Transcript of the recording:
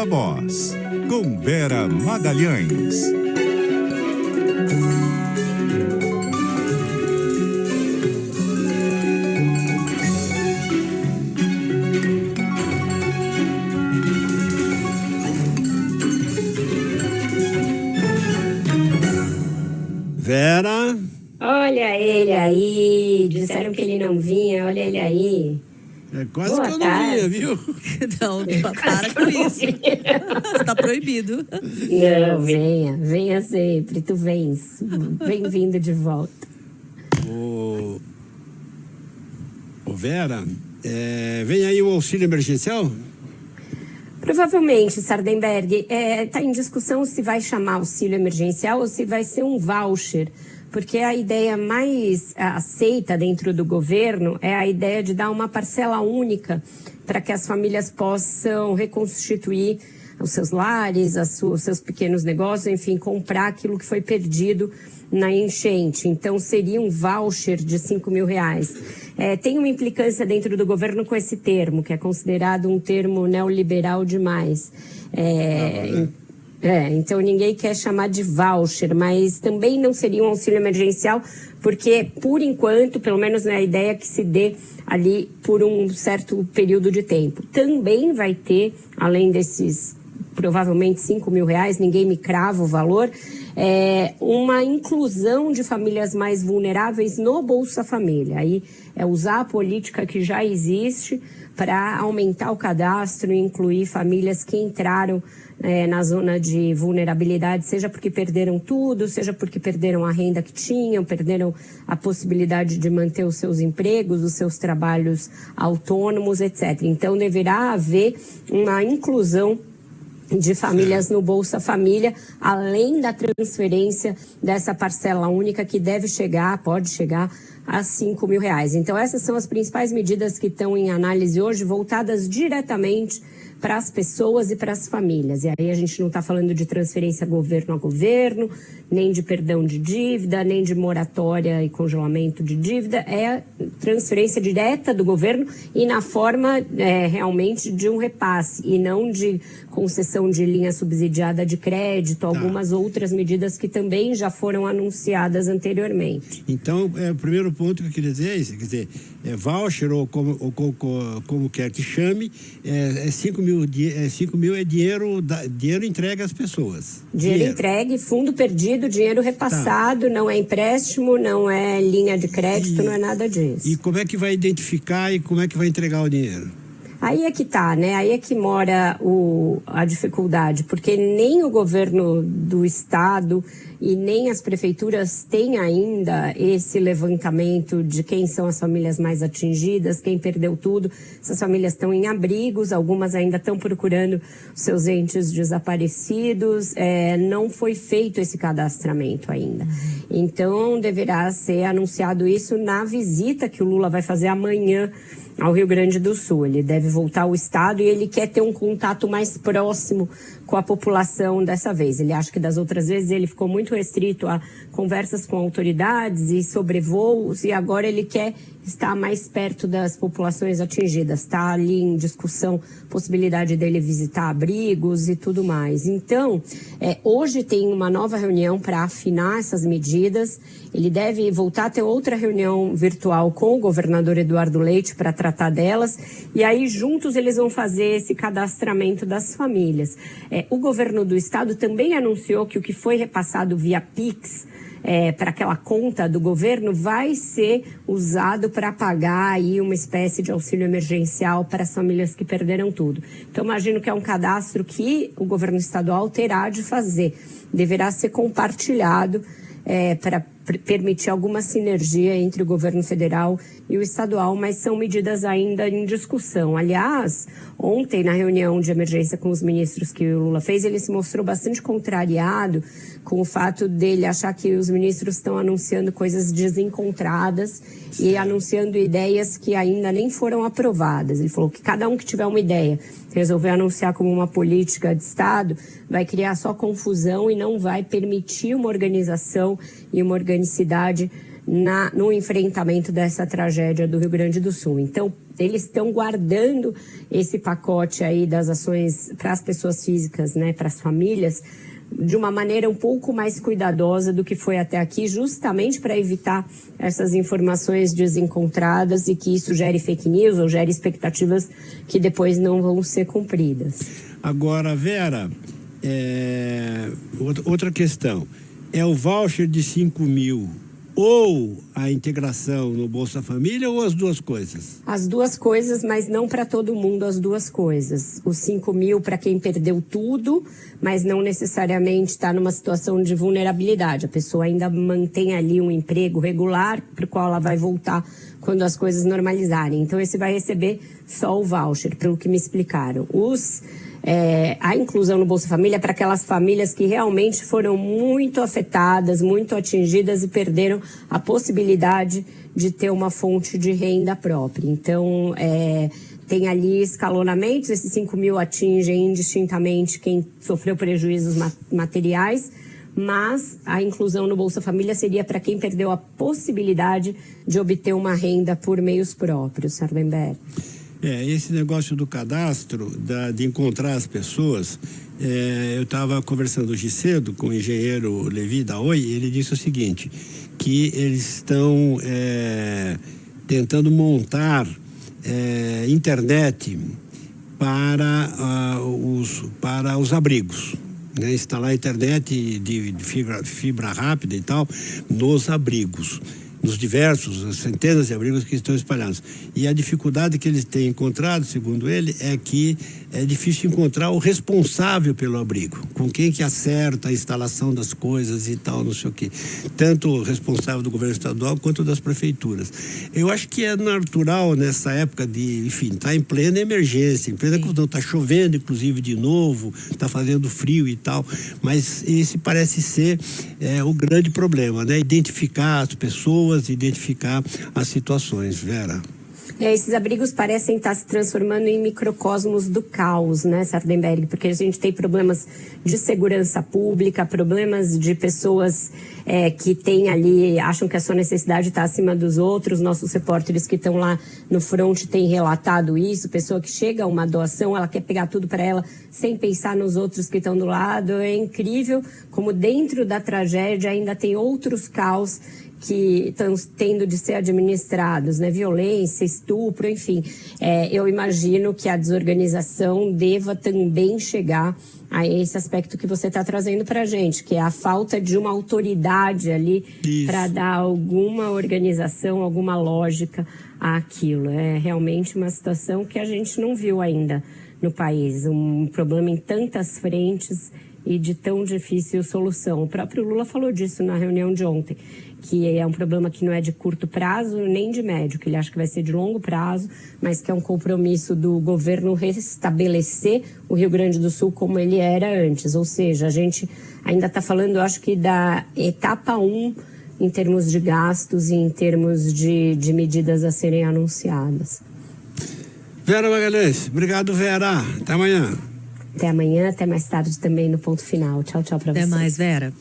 Viva Voz, com Vera Magalhães. Vera? Olha ele aí, disseram que ele não vinha, olha ele aí. É quase Boa que eu tarde. não vinha, viu? Não, para com isso. Está proibido. Não, venha sempre, tu vens. Bem-vindo de volta. Ô Vera, vem aí o auxílio emergencial? Provavelmente, Sardenberg, está em discussão se vai chamar auxílio emergencial ou se vai ser um voucher, porque a ideia mais aceita dentro do governo é a ideia de dar uma parcela única para que as famílias possam reconstituir os seus lares, os seus pequenos negócios, enfim, comprar aquilo que foi perdido na enchente. Então, seria um voucher de R$5.000. Tem uma implicância dentro do governo com esse termo, que é considerado um termo neoliberal demais. Então, ninguém quer chamar de voucher, mas também não seria um auxílio emergencial, porque, por enquanto, pelo menos é a ideia que se dê ali por um certo período de tempo. Também vai ter, além desses provavelmente R$5.000, ninguém me crava o valor, uma inclusão de famílias mais vulneráveis no Bolsa Família. Aí é usar a política que já existe para aumentar o cadastro e incluir famílias que entraram na zona de vulnerabilidade, seja porque perderam tudo, seja porque perderam a renda que tinham, perderam a possibilidade de manter os seus empregos, os seus trabalhos autônomos, etc. Então, deverá haver uma inclusão de famílias no Bolsa Família, além da transferência dessa parcela única que pode chegar a R$5.000. Então, essas são as principais medidas que estão em análise hoje, voltadas diretamente para as pessoas e para as famílias. E aí a gente não está falando de transferência governo a governo, nem de perdão de dívida, nem de moratória e congelamento de dívida, é transferência direta do governo e na forma realmente de um repasse e não de concessão de linha subsidiada de crédito, algumas outras medidas que também já foram anunciadas anteriormente. Então, o primeiro ponto que eu queria dizer é isso, quer dizer, voucher ou como quer que chame, 5 mil é dinheiro entregue às pessoas. Dinheiro entregue, fundo perdido, dinheiro repassado, não é empréstimo, não é linha de crédito, não é nada disso. E como é que vai identificar e como é que vai entregar o dinheiro? Aí é que tá, né? Aí é que mora a dificuldade, porque nem o governo do estado e nem as prefeituras têm ainda esse levantamento de quem são as famílias mais atingidas, quem perdeu tudo. Essas famílias estão em abrigos, algumas ainda estão procurando seus entes desaparecidos. Não foi feito esse cadastramento ainda. Então, deverá ser anunciado isso na visita que o Lula vai fazer amanhã ao Rio Grande do Sul. Ele deve voltar ao estado e ele quer ter um contato mais próximo com a população dessa vez. Ele acha que das outras vezes ele ficou muito restrito a conversas com autoridades e sobrevoos, e agora ele quer estar mais perto das populações atingidas. Está ali em discussão possibilidade dele visitar abrigos e tudo mais. Então, hoje tem uma nova reunião para afinar essas medidas. Ele deve voltar a ter outra reunião virtual com o governador Eduardo Leite para tratar delas, e aí juntos eles vão fazer esse cadastramento das famílias. O governo do estado também anunciou que o que foi repassado via Pix para aquela conta do governo vai ser usado para pagar aí uma espécie de auxílio emergencial para as famílias que perderam tudo. Então, imagino que é um cadastro que o governo estadual terá de fazer. Deverá ser compartilhado para permitir alguma sinergia entre o governo federal e o estadual, mas são medidas ainda em discussão. Aliás, ontem, na reunião de emergência com os ministros que o Lula fez, ele se mostrou bastante contrariado com o fato dele achar que os ministros estão anunciando coisas desencontradas e anunciando ideias que ainda nem foram aprovadas. Ele falou que cada um que tiver uma ideia, resolver anunciar como uma política de Estado, vai criar só confusão e não vai permitir uma organização e uma organicidade no enfrentamento dessa tragédia do Rio Grande do Sul. Então, eles estão guardando esse pacote aí das ações para as pessoas físicas, né, para as famílias, de uma maneira um pouco mais cuidadosa do que foi até aqui, justamente para evitar essas informações desencontradas e que isso gere fake news ou gere expectativas que depois não vão ser cumpridas. Agora, Vera, outra questão. É o voucher de 5 mil ou a integração no Bolsa Família ou as duas coisas? As duas coisas, mas não para todo mundo as duas coisas. Os 5 mil para quem perdeu tudo, mas não necessariamente está numa situação de vulnerabilidade. A pessoa ainda mantém ali um emprego regular para o qual ela vai voltar quando as coisas normalizarem. Então, esse vai receber só o voucher, pelo que me explicaram. A inclusão no Bolsa Família é para aquelas famílias que realmente foram muito afetadas, muito atingidas e perderam a possibilidade de ter uma fonte de renda própria. Então, tem ali escalonamentos, esses 5 mil atingem indistintamente quem sofreu prejuízos materiais, mas a inclusão no Bolsa Família seria para quem perdeu a possibilidade de obter uma renda por meios próprios, Sardenberg. Esse negócio do cadastro, de encontrar as pessoas, eu estava conversando hoje cedo com o engenheiro Levi da Oi, e ele disse o seguinte, que eles estão tentando montar internet para os abrigos, né? Instalar internet de fibra rápida e tal nos abrigos, nos diversos, centenas de abrigos que estão espalhados. E a dificuldade que eles têm encontrado, segundo ele, é que é difícil encontrar o responsável pelo abrigo, com quem que acerta a instalação das coisas e tal, não sei o quê. Tanto o responsável do governo estadual quanto das prefeituras. Eu acho que é natural nessa época tá em plena emergência, em plena questão, tá chovendo, inclusive, de novo, tá fazendo frio e tal, mas esse parece ser o grande problema, né? Identificar as pessoas, identificar as situações, Vera. Esses abrigos parecem estar se transformando em microcosmos do caos, né, Sardenberg? Porque a gente tem problemas de segurança pública, problemas de pessoas que têm ali, acham que a sua necessidade está acima dos outros. Nossos repórteres que estão lá no front têm relatado isso. Pessoa que chega a uma doação, ela quer pegar tudo para ela sem pensar nos outros que estão do lado. É incrível como dentro da tragédia ainda tem outros caos que estão tendo de ser administrados, né? Violência, estupro, enfim. Eu imagino que a desorganização deva também chegar a esse aspecto que você está trazendo para a gente, que é a falta de uma autoridade ali para dar alguma organização, alguma lógica àquilo. É realmente uma situação que a gente não viu ainda no país, um problema em tantas frentes e de tão difícil solução. O próprio Lula falou disso na reunião de ontem, que é um problema que não é de curto prazo nem de médio, que ele acha que vai ser de longo prazo, mas que é um compromisso do governo restabelecer o Rio Grande do Sul como ele era antes. Ou seja, a gente ainda está falando, eu acho que da etapa 1 em termos de gastos e em termos de medidas a serem anunciadas. Vera Magalhães, obrigado, Vera. Até amanhã. Até amanhã, até mais tarde também no Ponto Final. Tchau, tchau para vocês. Até mais, Vera.